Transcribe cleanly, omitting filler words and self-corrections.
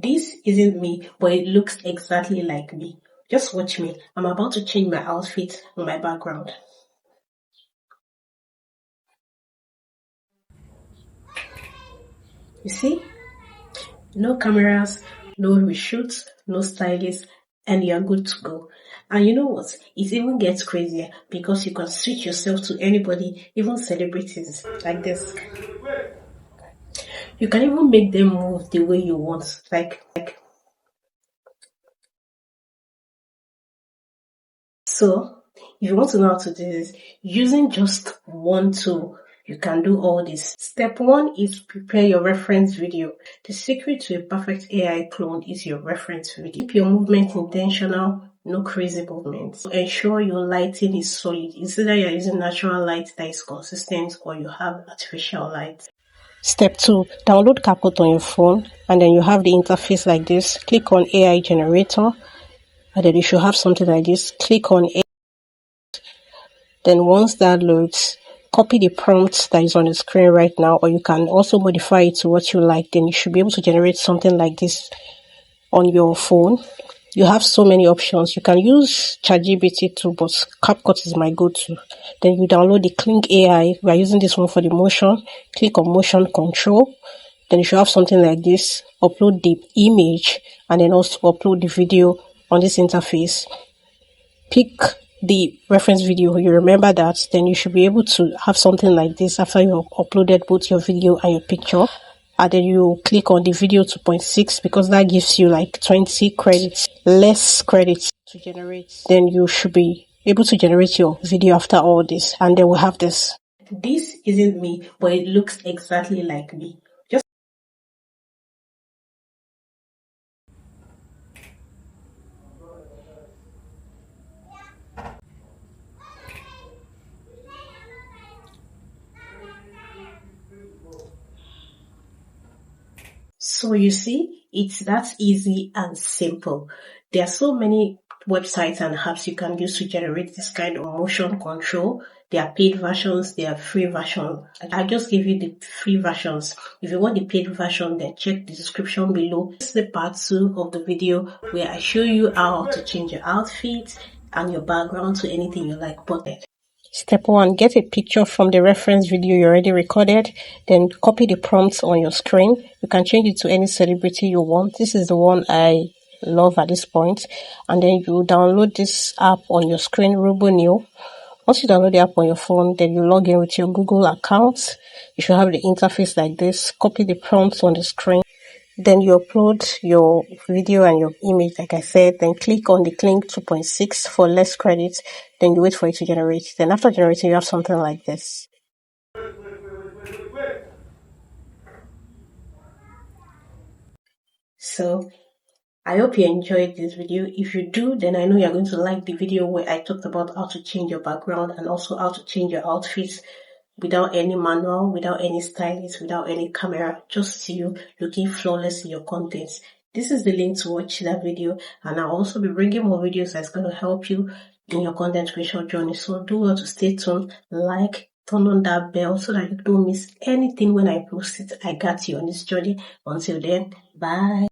This isn't me, but it looks exactly like me. Just watch me. I'm about to change my outfit on my background. You see? No cameras, no reshoots, no stylists, and you're good to go. And you know what? It even gets crazier because you can switch yourself to anybody, even celebrities, like this. You can even make them move the way you want, like. So, if you want to know how to do this, using just one tool, you can do all this. Step 1 is prepare your reference video. The secret to a perfect AI clone is your reference video. Keep your movement intentional, no crazy movements. Ensure your lighting is solid. It's either you're using natural light that is consistent or you have artificial light. Step 2, download CapCut on your phone and then you have the interface like this. Click on AI generator and then you should have something like this. Click on AI. Then once that loads, copy the prompt that is on the screen right now, or you can also modify it to what you like. Then you should be able to generate something like this on your phone. You have so many options. You can use ChatGPT too, but CapCut is my go-to. Then you download the Kling AI. We are using this one for the motion. Click on motion control. Then you should have something like this. Upload the image and then also upload the video on this interface. Pick the reference video, you remember that, then you should be able to have something like this after you uploaded both your video and your picture. And then you click on the video 2.6 because that gives you like 20 credits, less credits to generate. Then you should be able to generate your video after all this. And then we have this. This isn't me, but it looks exactly like me. So you see, it's that easy and simple. There are so many websites and apps you can use to generate this kind of motion control. There are paid versions, there are free versions. I'll just give you the free versions. If you want the paid version, then check the description below. This is the part 2 of the video where I show you how to change your outfit and your background to anything you like. Step 1, get a picture from the reference video you already recorded, then copy the prompts on your screen. You can change it to any celebrity you want. This is the one I love at this point. And then you download this app on your screen, RoboNeo. Once you download the app on your phone, then you log in with your Google account. You should have the interface like this. Copy the prompts on the screen. Then you upload your video and your image, like I said. Then click on the Kling 2.6 for less credits. Then you wait for it to generate. Then after generating, you have something like this. So, I hope you enjoyed this video. If you do, then I know you're going to like the video where I talked about how to change your background and also how to change your outfits without any manual, without any stylist, without any camera, just you looking flawless in your contents. This is the link to watch that video, and I'll also be bringing more videos that's going to help you in your content creation journey. So do well to stay tuned, like, turn on that bell so that you don't miss anything when I post it. I got you on this journey. Until then, bye.